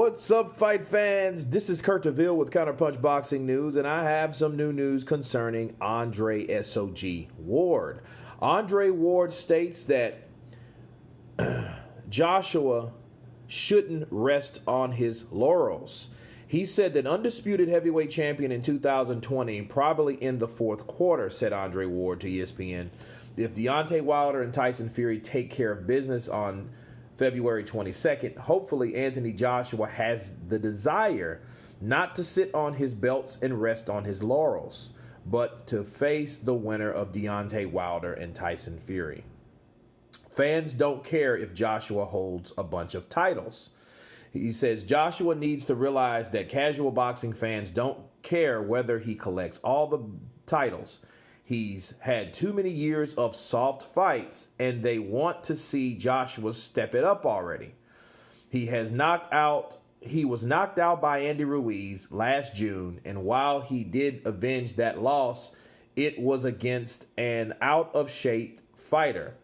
What's up, fight fans? This is Kurt DeVille with Counterpunch Boxing News, and I have some new news concerning Andre SOG Ward. Andre Ward states that Joshua shouldn't rest on his laurels. He said that undisputed heavyweight champion in 2020, probably in the fourth quarter, said Andre Ward to ESPN. If Deontay Wilder and Tyson Fury take care of business on February 22nd, hopefully Anthony Joshua has the desire not to sit on his belts and rest on his laurels, but to face the winner of Deontay Wilder and Tyson Fury. Fans don't care if Joshua holds a bunch of titles. He says Joshua needs to realize that casual boxing fans don't care whether he collects all the titles. He's had too many years of soft fights, and they want to see Joshua step it up already. He was knocked out by Andy Ruiz last June, and while he did avenge that loss, it was against an out-of-shape fighter.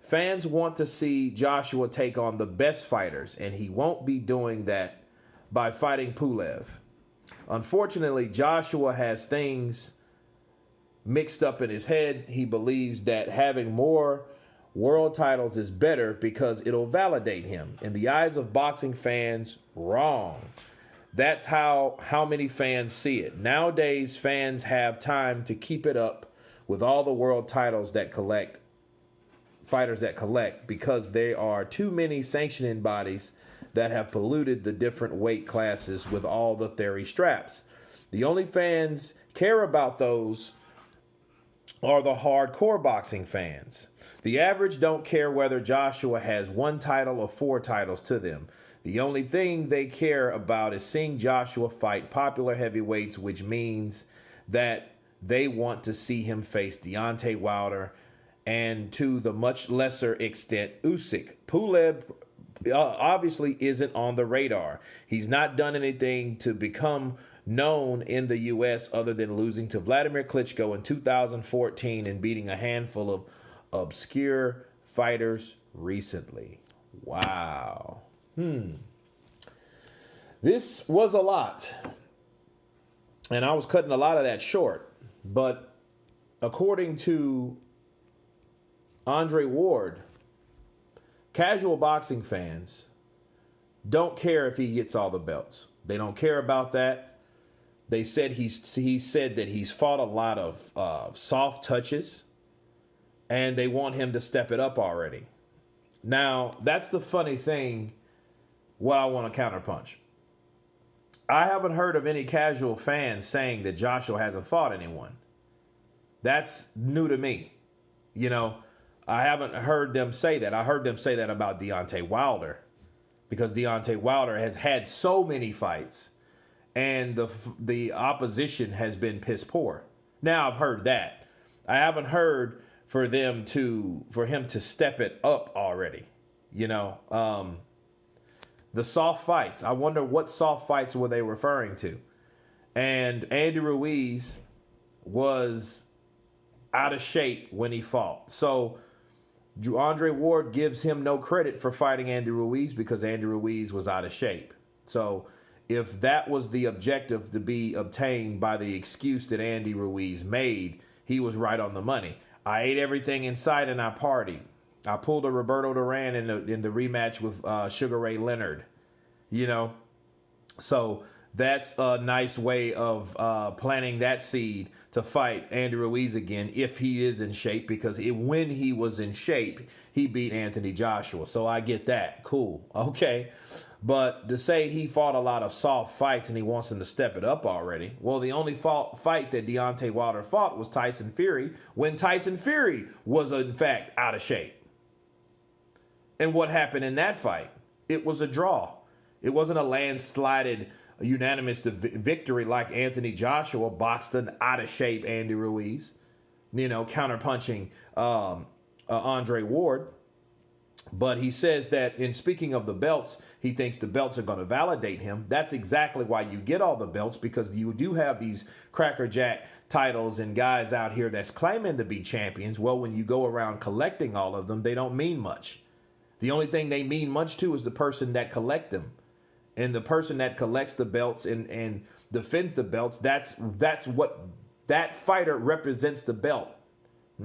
Fans want to see Joshua take on the best fighters, and he won't be doing that by fighting Pulev. Unfortunately, Joshua has things mixed up in his head. He believes that having more world titles is better because it'll validate him. In the eyes of boxing fans, wrong. That's how many fans see it. Nowadays, fans have time to keep it up with all the world titles that fighters that collect, because there are too many sanctioning bodies that have polluted the different weight classes with all the theory straps. The only fans care about those are the hardcore boxing fans. The average don't care whether Joshua has one title or four titles to them. The only thing they care about is seeing Joshua fight popular heavyweights, which means that they want to see him face Deontay Wilder and, to the much lesser extent, Usyk. Pulev obviously isn't on the radar. He's not done anything to become known in the U.S. other than losing to Vladimir Klitschko in 2014 and beating a handful of obscure fighters recently. Wow. This was a lot, and I was cutting a lot of that short, but according to Andre Ward, casual boxing fans don't care if he gets all the belts. They don't care about that. They said he said that he's fought a lot of soft touches, and they want him to step it up already. Now, that's the funny thing, what I want to counterpunch. I haven't heard of any casual fans saying that Joshua hasn't fought anyone. That's new to me. You know, I haven't heard them say that. I heard them say that about Deontay Wilder, because Deontay Wilder has had so many fights, and the opposition has been piss poor. Now I've heard that. I haven't heard for him to step it up already. You know, the soft fights. I wonder what soft fights were they referring to. And Andy Ruiz was out of shape when he fought. So Andre Ward gives him no credit for fighting Andy Ruiz because Andy Ruiz was out of shape. So if that was the objective to be obtained by the excuse that Andy Ruiz made, he was right on the money. I ate everything in sight and I partied. I pulled a Roberto Duran in the rematch with Sugar Ray Leonard. You know, so that's a nice way of planting that seed to fight Andy Ruiz again if he is in shape, because when he was in shape, he beat Anthony Joshua. So I get that. Cool. Okay. But to say he fought a lot of soft fights and he wants him to step it up already. Well, the only fight that Deontay Wilder fought was Tyson Fury, when Tyson Fury was, in fact, out of shape. And what happened in that fight? It was a draw. It wasn't a landslided, unanimous victory like Anthony Joshua boxed an out-of-shape Andy Ruiz, you know, counterpunching Andre Ward. But he says that, in speaking of the belts, he thinks the belts are going to validate him. That's exactly why you get all the belts, because you do have these crackerjack titles and guys out here that's claiming to be champions. Well, when you go around collecting all of them, they don't mean much. The only thing they mean much to is the person that collect them. And the person that collects the belts and defends the belts, that's what that fighter represents, the belt.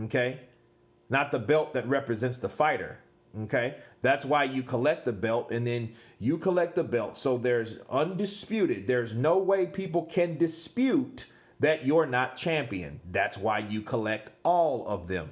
Okay? Not the belt that represents the fighter. Okay? That's why you collect the belt, and then you collect the belt. So there's undisputed. There's no way people can dispute that you're not champion. That's why you collect all of them.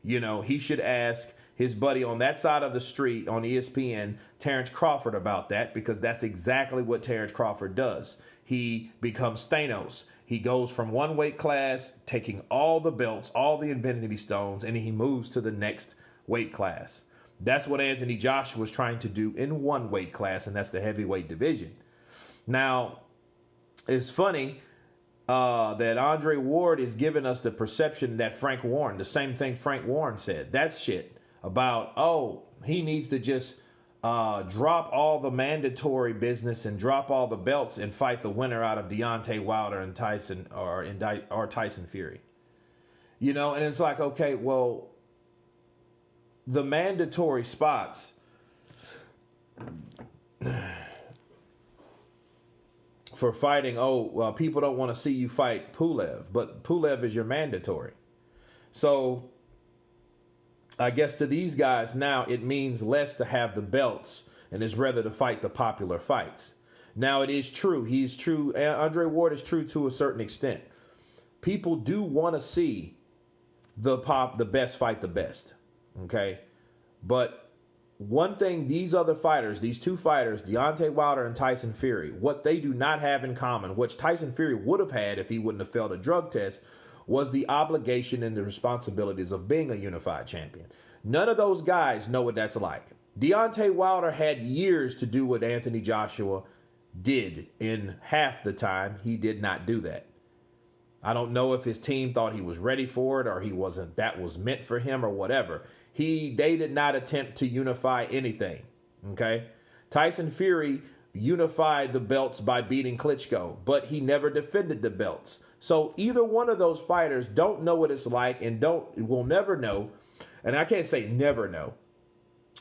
You know, he should ask his buddy on that side of the street on ESPN, Terrence Crawford, about that, because that's exactly what Terrence Crawford does. He becomes Thanos. He goes from one weight class, taking all the belts, all the Infinity Stones, and he moves to the next weight class. That's what Anthony Joshua was trying to do in one weight class, and that's the heavyweight division. Now, it's funny that Andre Ward is giving us the perception that Frank Warren, the same thing Frank Warren said. That's shit about, oh, he needs to just drop all the mandatory business and drop all the belts and fight the winner out of Deontay Wilder and Tyson or Tyson Fury. You know, and it's like, okay, well, the mandatory spots for fighting, people don't want to see you fight Pulev, but Pulev is your mandatory. So I guess to these guys now it means less to have the belts and it's rather to fight the popular fights. Now it is true. He's true. Andre Ward is true to a certain extent. People do want to see the best fight the best. Okay. But one thing these other fighters, these two fighters, Deontay Wilder and Tyson Fury, what they do not have in common, which Tyson Fury would have had if he wouldn't have failed a drug test, was the obligation and the responsibilities of being a unified champion. None of those guys know what that's like. Deontay Wilder had years to do what Anthony Joshua did. In half the time, he did not do that. I don't know if his team thought he was ready for it or he wasn't, that was meant for him or whatever. They did not attempt to unify anything. Okay? Tyson Fury unified the belts by beating Klitschko, but he never defended the belts. So either one of those fighters don't know what it's like and will never know. And I can't say never know,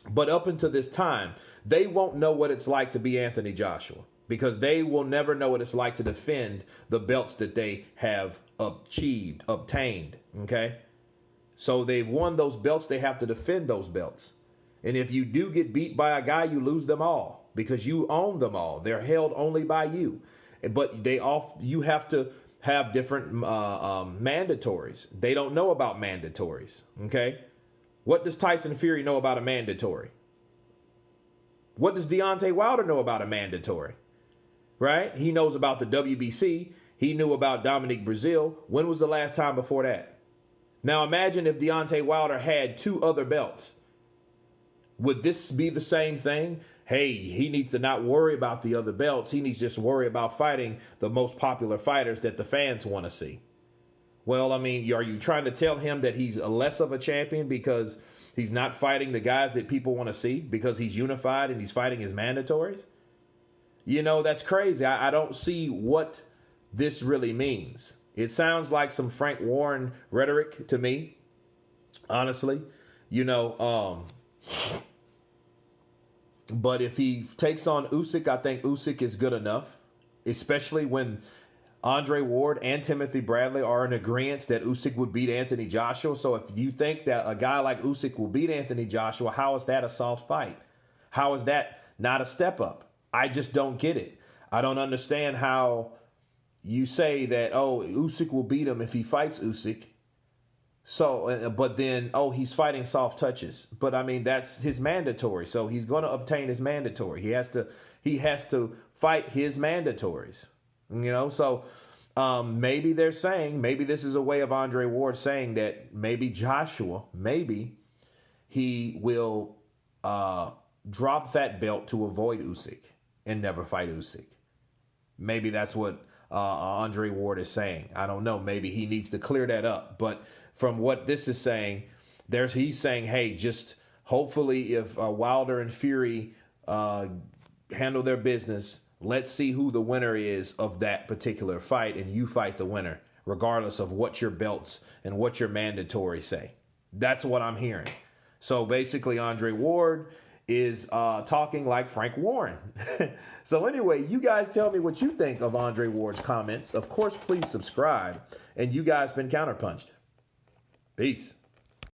but up until this time, they won't know what it's like to be Anthony Joshua, because they will never know what it's like to defend the belts that they have obtained. Okay? So they've won those belts. They have to defend those belts. And if you do get beat by a guy, you lose them all because you own them all. They're held only by you. But you have to have different mandatories. They don't know about mandatories. Okay? What does Tyson Fury know about a mandatory? What does Deontay Wilder know about a mandatory? Right? He knows about the WBC. He knew about Dominique Brazil. When was the last time before that? Now imagine if Deontay Wilder had two other belts. Would this be the same thing? Hey, he needs to not worry about the other belts. He needs to just worry about fighting the most popular fighters that the fans want to see. Well, I mean, are you trying to tell him that he's less of a champion because he's not fighting the guys that people want to see because he's unified and he's fighting his mandatories? You know, that's crazy. I don't see what this really means. It sounds like some Frank Warren rhetoric to me, honestly. You know, but if he takes on Usyk, I think Usyk is good enough, especially when Andre Ward and Timothy Bradley are in agreement that Usyk would beat Anthony Joshua. So if you think that a guy like Usyk will beat Anthony Joshua, how is that a soft fight? How is that not a step up? I just don't get it. I don't understand how you say that, Usyk will beat him if he fights Usyk. So, but then, he's fighting soft touches. But I mean, that's his mandatory. So he's going to obtain his mandatory. He has to fight his mandatories. You know, so maybe they're saying, maybe this is a way of Andre Ward saying that maybe Joshua, maybe he will drop that belt to avoid Usyk and never fight Usyk. Maybe that's what Andre Ward is saying. I don't know. Maybe he needs to clear that up. But from what this is saying, he's saying, hey, just hopefully if Wilder and Fury handle their business, let's see who the winner is of that particular fight, and you fight the winner, regardless of what your belts and what your mandatory say. That's what I'm hearing. So basically, Andre Ward is talking like Frank Warren. So anyway, you guys tell me what you think of Andre Ward's comments. Of course, please subscribe. And you guys been counterpunched. Peace.